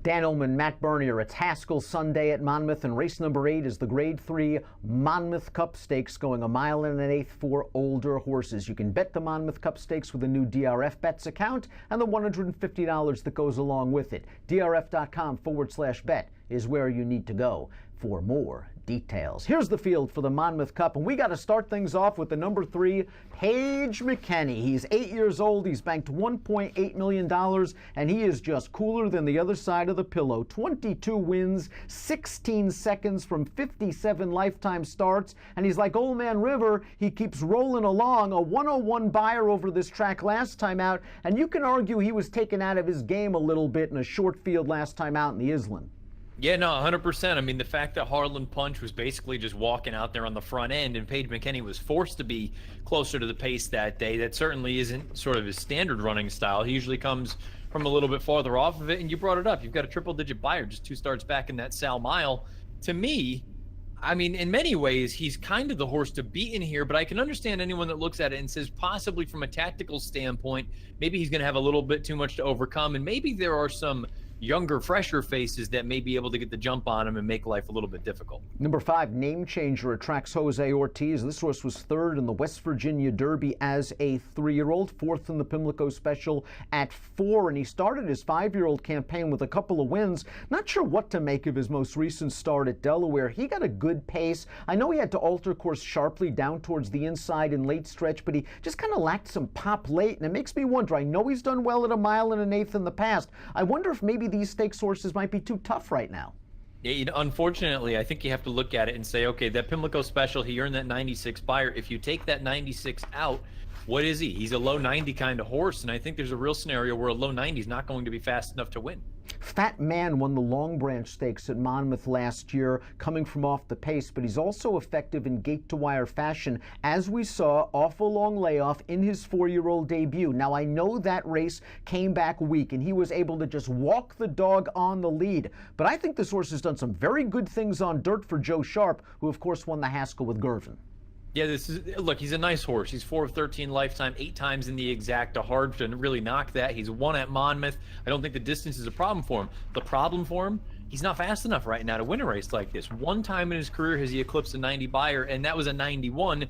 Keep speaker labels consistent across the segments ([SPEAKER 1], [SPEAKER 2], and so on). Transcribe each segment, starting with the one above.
[SPEAKER 1] Dan Illman, Matt Bernier. It's Haskell Sunday at Monmouth, and race number 8 is the Grade 3 Monmouth Cup Stakes, going 1 1/8 miles for older horses. You can bet the Monmouth Cup Stakes with a new DRF Bets account and the $150 that goes along with it. DRF.com/bet is where you need to go for more details. Here's the field for the Monmouth Cup, and we got to start things off with the number 3, Paige McKenney. He's 8 years old. He's banked $1.8 million, and he is just cooler than the other side of the pillow. 22 wins, 16 seconds from 57 lifetime starts, and he's like Old Man River. He keeps rolling along. A 101 buyer over this track last time out, and you can argue he was taken out of his game a little bit in a short field last time out in the Illman.
[SPEAKER 2] Yeah, no, 100%. I mean, the fact that Harlan Punch was basically just walking out there on the front end and Paige McKenney was forced to be closer to the pace that day, that certainly isn't sort of his standard running style. He usually comes from a little bit farther off of it, and you brought it up. You've got a triple-digit buyer just 2 starts back in that Sal Mile. To me, I mean, in many ways, he's kind of the horse to beat in here, but I can understand anyone that looks at it and says possibly from a tactical standpoint, maybe he's going to have a little bit too much to overcome, and maybe there are some younger, fresher faces that may be able to get the jump on him and make life a little bit difficult.
[SPEAKER 1] Number 5, Name Changer, attracts Jose Ortiz. This horse was 3rd in the West Virginia Derby as a 3-year-old, 4th in the Pimlico Special at 4, and he started his 5-year-old campaign with a couple of wins. Not sure what to make of his most recent start at Delaware. He got a good pace. I know he had to alter course sharply down towards the inside in late stretch, but he just kind of lacked some pop late, and it makes me wonder. I know he's done well at 1 1/8 miles in the past. I wonder if maybe these stakes horses might be too tough right now.
[SPEAKER 2] Yeah, you know, unfortunately, I think you have to look at it and say, okay, that Pimlico Special, he earned that 96 buyer. If you take that 96 out, what is he? He's a low 90 kind of horse, and I think there's a real scenario where a low 90 is not going to be fast enough to win.
[SPEAKER 1] Fat Man won the Long Branch Stakes at Monmouth last year, coming from off the pace, but he's also effective in gate-to-wire fashion, as we saw off a long layoff in his 4-year-old debut. Now, I know that race came back weak, and he was able to just walk the dog on the lead, but I think this horse has done some very good things on dirt for Joe Sharp, who, of course, won the Haskell with Gervin.
[SPEAKER 2] Yeah, look, he's a nice horse. He's 4 of 13 lifetime, 8 times in the exacta. Hard to really knock that. He's won at Monmouth. I don't think the distance is a problem for him. The problem for him, he's not fast enough right now to win a race like this. One time in his career has he eclipsed a 90 buyer, and that was a 91.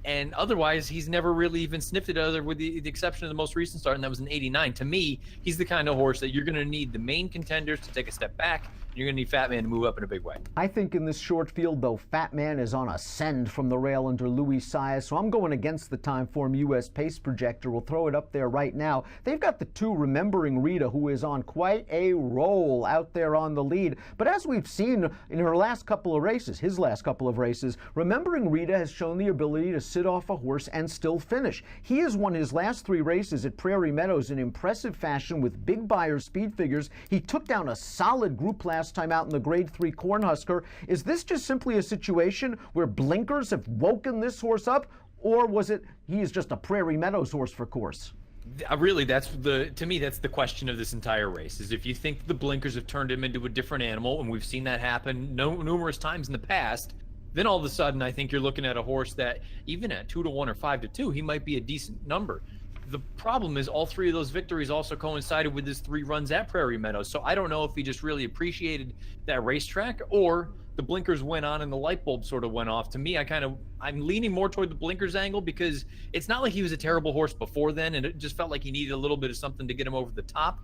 [SPEAKER 2] And otherwise, he's never really even sniffed it, other with the exception of the most recent start, and that was an 89. To me, he's the kind of horse that you're going to need the main contenders to take a step back. You're going to need Fat Man to move up in a big way.
[SPEAKER 1] I think in this short field, though, Fat Man is on a send from the rail under Louis Saez, so I'm going against the Timeform U.S. Pace Projector. We'll throw it up there right now. They've got the 2 Remembering Rita, who is on quite a roll out there on the lead. But as we've seen in her last couple of races, his last couple of races, Remembering Rita has shown the ability to sit off a horse and still finish. He has won his last 3 races at Prairie Meadows in impressive fashion with big buyer speed figures. He took down a solid group last time out in the Grade 3 Cornhusker. Is this just simply a situation where blinkers have woken this horse up, or was it he is just a Prairie Meadows horse for course?
[SPEAKER 2] Really, to me, that's the question of this entire race, is if you think the blinkers have turned him into a different animal, and we've seen that happen numerous times in the past, then all of a sudden I think you're looking at a horse that even at 2-1 or 5-2, he might be a decent number. The problem is all 3 of those victories also coincided with his 3 runs at Prairie Meadows. So I don't know if he just really appreciated that racetrack, or the blinkers went on and the light bulb sort of went off. To me, I'm leaning more toward the blinkers angle, because it's not like he was a terrible horse before then, and it just felt like he needed a little bit of something to get him over the top.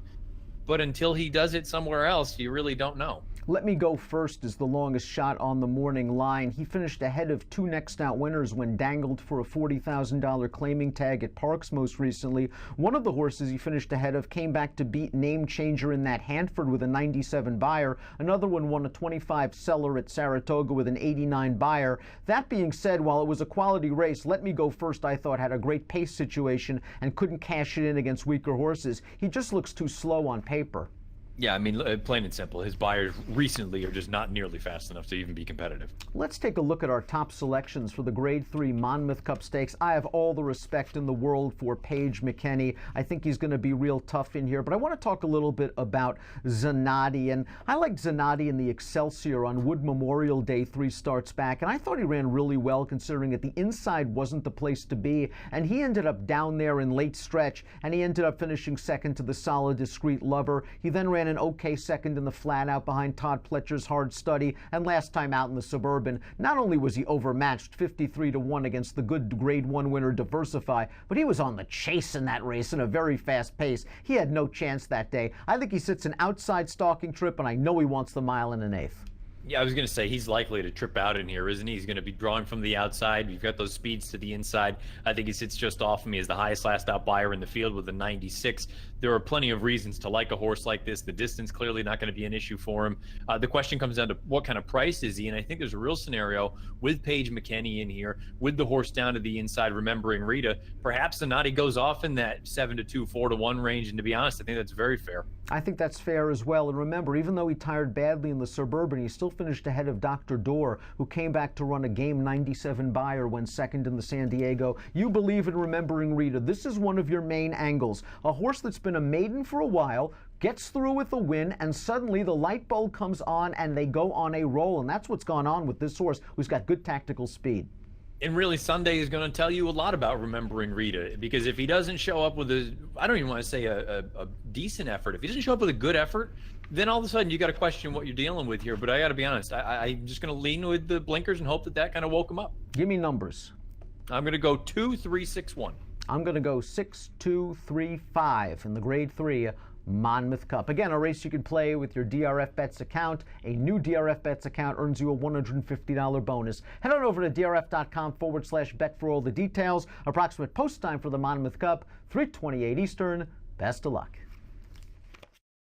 [SPEAKER 2] But until he does it somewhere else, you really don't know.
[SPEAKER 1] Let Me Go First is the longest shot on the morning line. He finished ahead of 2 next out winners when dangled for a $40,000 claiming tag at Parks most recently. One of the horses he finished ahead of came back to beat Name Changer in that Hanford with a 97 buyer. Another one won a 25 seller at Saratoga with an 89 buyer. That being said, while it was a quality race, Let Me Go First, I thought, had a great pace situation and couldn't cash it in against weaker horses. He just looks too slow on paper.
[SPEAKER 2] Yeah, I mean, plain and simple, his buyers recently are just not nearly fast enough to even be competitive.
[SPEAKER 1] Let's take a look at our top selections for the Grade 3 Monmouth Cup Stakes. I have all the respect in the world for Paige McKenney. I think he's going to be real tough in here, but I want to talk a little bit about Zanotti. And I liked Zanotti in the Excelsior on Wood Memorial Day 3 starts back, and I thought he ran really well considering that the inside wasn't the place to be, and he ended up down there in late stretch, and he ended up finishing second to the solid Discreet Lover. He then ran an okay second in the flat out behind Todd Pletcher's hard study, and last time out in the Suburban, not only was he overmatched 53-1 against the good Grade 1 winner Diversify, but he was on the chase in that race in a very fast pace. He had no chance that day. I think he sits an outside stalking trip, and I know he wants the 1 1/8 miles.
[SPEAKER 2] Yeah, I was going to say he's likely to trip out in here, isn't he? He's going to be drawing from the outside. You've got those speeds to the inside. I think he sits just off of me as the highest last out buyer in the field with a 96. There are plenty of reasons to like a horse like this. The distance clearly not going to be an issue for him. The question comes down to what kind of price is he? And I think there's a real scenario with Paige McKenney in here, with the horse down to the inside, remembering Rita. Perhaps the Nadi goes off in that 7-2, 4-1 range. And to be honest, I think that's very fair.
[SPEAKER 1] I think that's fair as well. And remember, even though he tired badly in the Suburban, he still finished ahead of Dr. Dorr, who came back to run a game 97 buyer when second in the San Diego. You believe in remembering Rita. This is one of your main angles. A horse that's been a maiden for a while, gets through with a win, and suddenly the light bulb comes on and they go on a roll. And that's what's gone on with this horse, who's got good tactical speed.
[SPEAKER 2] And really, Sunday is going to tell you a lot about remembering Rita, because if he doesn't show up with I don't even want to say a decent effort. If he doesn't show up with a good effort, then all of a sudden you got to question what you're dealing with here. But I got to be honest, I'm just going to lean with the blinkers and hope that kind of woke him up.
[SPEAKER 1] Give me numbers.
[SPEAKER 2] I'm going to go 2-3-6-1.
[SPEAKER 1] I'm going to go 6-2-3-5 in the Grade 3 Monmouth Cup. Again, a race you can play with your DRF Bets account. A new DRF Bets account earns you a $150 bonus. Head on over to drf.com/bet for all the details. Approximate post time for the Monmouth Cup, 3:28 Eastern. Best of luck.